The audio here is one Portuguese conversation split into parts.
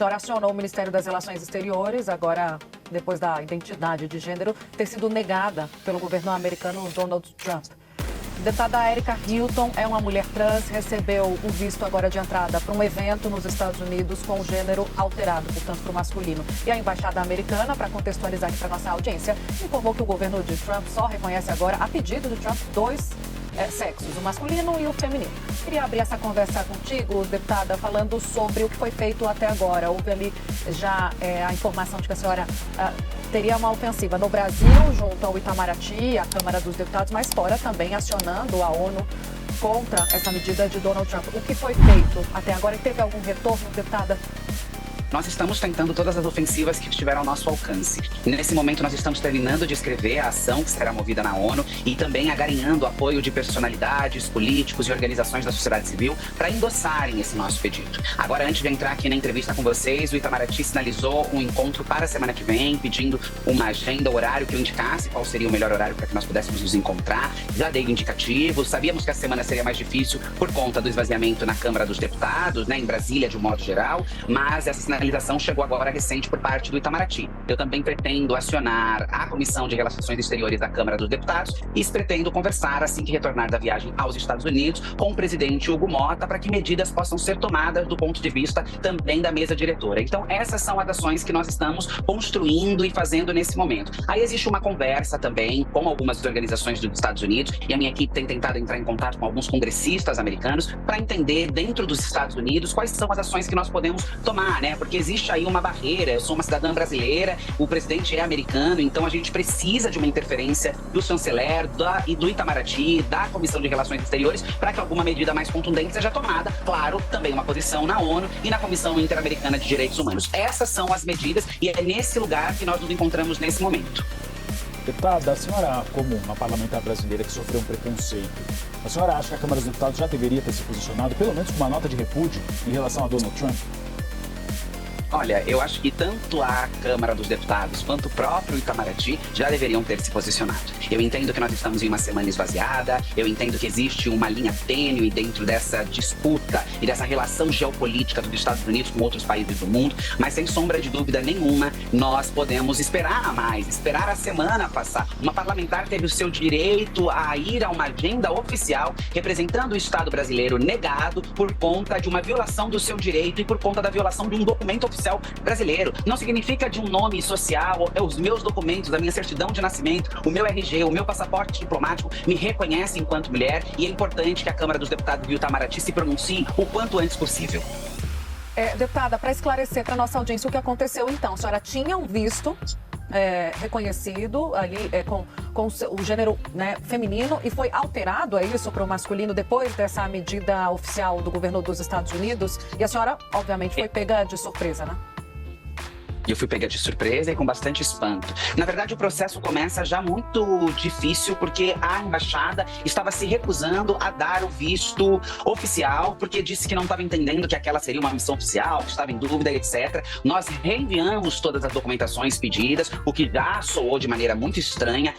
senhora acionou o Ministério das Relações Exteriores, agora, depois da identidade de gênero ter sido negada pelo governo americano Donald Trump. A deputada Erika Hilton é uma mulher trans, recebeu o visto agora de entrada para um evento nos Estados Unidos com o gênero alterado, portanto, para o masculino. E a embaixada americana, para contextualizar aqui para nossa audiência, informou que o governo de Trump só reconhece agora, a pedido de Trump, dois sexos, o masculino e o feminino. Queria abrir essa conversa contigo, deputada, falando sobre o que foi feito até agora. Houve ali já a informação de que a senhora teria uma ofensiva no Brasil, junto ao Itamaraty, a Câmara dos Deputados, mas fora também acionando a ONU contra essa medida de Donald Trump. O que foi feito até agora e teve algum retorno, deputada? Nós estamos tentando todas as ofensivas que estiveram ao nosso alcance. Nesse momento, nós estamos terminando de escrever a ação que será movida na ONU e também agarinhando apoio de personalidades, políticos e organizações da sociedade civil para endossarem esse nosso pedido. Agora, antes de entrar aqui na entrevista com vocês, o Itamaraty sinalizou um encontro para a semana que vem, pedindo uma agenda, horário que eu indicasse qual seria o melhor horário para que nós pudéssemos nos encontrar. Já dei indicativos, sabíamos que a semana seria mais difícil por conta do esvaziamento na Câmara dos Deputados, em Brasília de um modo geral, mas essa sinalização chegou agora recente por parte do Itamaraty. Eu também pretendo acionar a Comissão de Relações Exteriores da Câmara dos Deputados e pretendo conversar assim que retornar da viagem aos Estados Unidos com o presidente Hugo Mota para que medidas possam ser tomadas do ponto de vista também da mesa diretora. Então, essas são as ações que nós estamos construindo e fazendo nesse momento. Aí existe uma conversa também com algumas organizações dos Estados Unidos e a minha equipe tem tentado entrar em contato com alguns congressistas americanos para entender dentro dos Estados Unidos quais são as ações que nós podemos tomar, Porque existe aí uma barreira. Eu sou uma cidadã brasileira, o presidente é americano, então a gente precisa de uma interferência do chanceler e do Itamaraty, da Comissão de Relações Exteriores, para que alguma medida mais contundente seja tomada. Claro, também uma posição na ONU e na Comissão Interamericana de Direitos Humanos. Essas são as medidas e é nesse lugar que nós nos encontramos nesse momento. Deputada, a senhora, como uma parlamentar brasileira que sofreu um preconceito, a senhora acha que a Câmara dos Deputados já deveria ter se posicionado, pelo menos com uma nota de repúdio, em relação a Donald Trump? Olha, eu acho que tanto a Câmara dos Deputados quanto o próprio Itamaraty já deveriam ter se posicionado. Eu entendo que nós estamos em uma semana esvaziada, eu entendo que existe uma linha tênue dentro dessa disputa e dessa relação geopolítica dos Estados Unidos com outros países do mundo, mas sem sombra de dúvida nenhuma, nós podemos esperar mais, esperar a semana passar. Uma parlamentar teve o seu direito a ir a uma agenda oficial representando o Estado brasileiro negado por conta de uma violação do seu direito e por conta da violação de um documento oficial brasileiro. Não significa de um nome social, os meus documentos, a minha certidão de nascimento, o meu RG, o meu passaporte diplomático me reconhecem enquanto mulher e é importante que a Câmara dos Deputados e o Itamaraty se pronunciem o quanto antes possível. Deputada, para esclarecer para a nossa audiência o que aconteceu então, a senhora tinha um visto reconhecido ali com o gênero feminino e foi alterado, é isso, para o masculino depois dessa medida oficial do governo dos Estados Unidos e a senhora, obviamente, foi pega de surpresa, Eu fui pega de surpresa e com bastante espanto. Na verdade, o processo começa já muito difícil porque a embaixada estava se recusando a dar o visto oficial porque disse que não estava entendendo que aquela seria uma missão oficial, que estava em dúvida, etc. Nós reenviamos todas as documentações pedidas, o que já soou de maneira muito estranha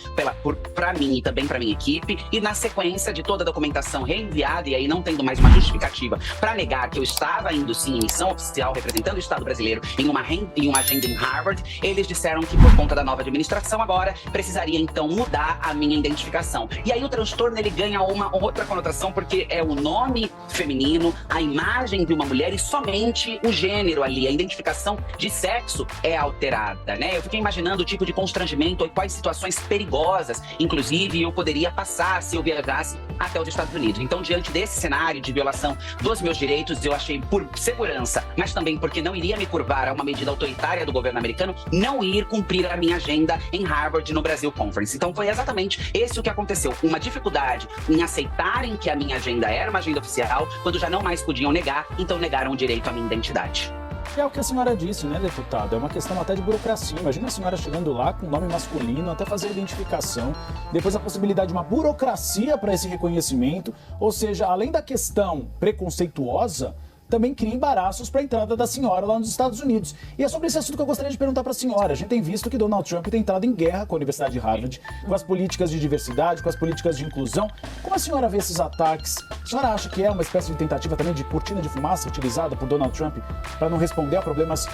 para mim e também para minha equipe. E na sequência de toda a documentação reenviada e aí não tendo mais uma justificativa para negar que eu estava indo sim em missão oficial representando o Estado brasileiro em uma agenda em Harvard, eles disseram que por conta da nova administração agora precisaria então mudar a minha identificação. E aí o transtorno ele ganha uma outra conotação porque é o nome feminino, a imagem de uma mulher e somente o gênero ali, a identificação de sexo é alterada, Eu fiquei imaginando o tipo de constrangimento e quais situações perigosas, inclusive, eu poderia passar se eu viajasse até os Estados Unidos. Então, diante desse cenário de violação dos meus direitos, eu achei por segurança, mas também porque não iria me curvar a uma medida autoritária do governo americano, não ir cumprir a minha agenda em Harvard no Brasil Conference. Então foi exatamente esse o que aconteceu. Uma dificuldade em aceitarem que a minha agenda era uma agenda oficial, quando já não mais podiam negar, então negaram o direito à minha identidade. É o que a senhora disse, deputada? É uma questão até de burocracia. Imagina a senhora chegando lá com nome masculino, até fazer a identificação, depois a possibilidade de uma burocracia para esse reconhecimento, ou seja, além da questão preconceituosa, também cria embaraços para a entrada da senhora lá nos Estados Unidos. E é sobre esse assunto que eu gostaria de perguntar para a senhora. A gente tem visto que Donald Trump tem entrado em guerra com a Universidade de Harvard, com as políticas de diversidade, com as políticas de inclusão. Como a senhora vê esses ataques? A senhora acha que é uma espécie de tentativa também de cortina de fumaça utilizada por Donald Trump para não responder a problemas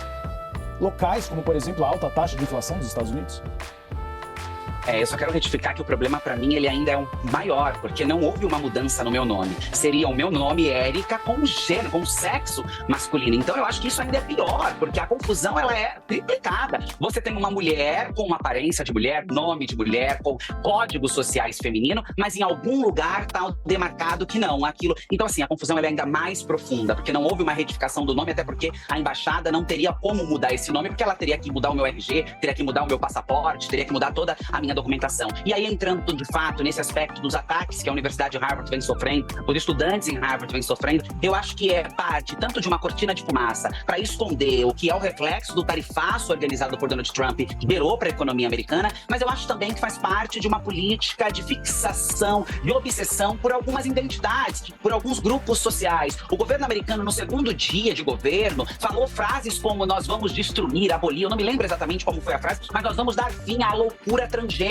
locais, como, por exemplo, a alta taxa de inflação dos Estados Unidos? Eu só quero retificar que o problema para mim ele ainda é maior, porque não houve uma mudança no meu nome. Seria o meu nome Érica com gênero, com sexo masculino. Então eu acho que isso ainda é pior, porque a confusão ela é triplicada. Você tem uma mulher com uma aparência de mulher, nome de mulher, com códigos sociais feminino, mas em algum lugar está demarcado que não, aquilo. Então assim, a confusão ela é ainda mais profunda, porque não houve uma retificação do nome, até porque a embaixada não teria como mudar esse nome, porque ela teria que mudar o meu RG, teria que mudar o meu passaporte, teria que mudar toda a minha documentação. E aí, entrando de fato nesse aspecto dos ataques que a Universidade de Harvard vem sofrendo, os estudantes em Harvard vêm sofrendo, eu acho que é parte tanto de uma cortina de fumaça para esconder o que é o reflexo do tarifaço organizado por Donald Trump, que gerou para a economia americana, mas eu acho também que faz parte de uma política de fixação, de obsessão por algumas identidades, por alguns grupos sociais. O governo americano, no segundo dia de governo, falou frases como nós vamos destruir, abolir, eu não me lembro exatamente como foi a frase, mas nós vamos dar fim à loucura transgênero,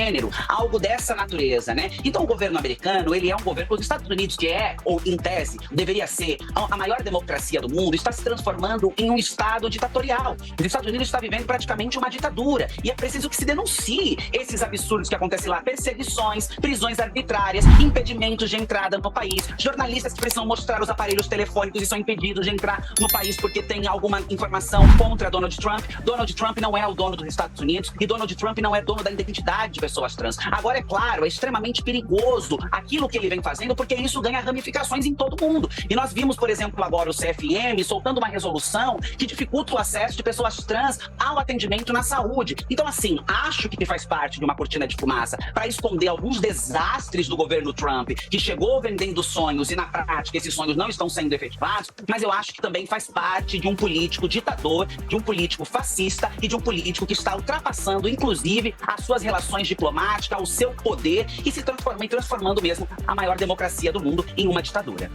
algo dessa natureza, né? Então o governo americano, ele é um governo, os Estados Unidos, que é, ou em tese, deveria ser a maior democracia do mundo, está se transformando em um estado ditatorial. Os Estados Unidos está vivendo praticamente uma ditadura e é preciso que se denuncie esses absurdos que acontecem lá, perseguições, prisões arbitrárias, impedimentos de entrada no país, jornalistas que precisam mostrar os aparelhos telefônicos e são impedidos de entrar no país porque tem alguma informação contra Donald Trump. Donald Trump não é o dono dos Estados Unidos e Donald Trump não é dono da identidade de pessoas trans. Agora, é claro, é extremamente perigoso aquilo que ele vem fazendo, porque isso ganha ramificações em todo mundo. E nós vimos, por exemplo, agora o CFM soltando uma resolução que dificulta o acesso de pessoas trans ao atendimento na saúde. Então, assim, acho que faz parte de uma cortina de fumaça para esconder alguns desastres do governo Trump, que chegou vendendo sonhos e, na prática, esses sonhos não estão sendo efetivados, mas eu acho que também faz parte de um político ditador, de um político fascista e de um político que está ultrapassando, inclusive, as suas relações diplomática, o seu poder e se transformando mesmo a maior democracia do mundo em uma ditadura.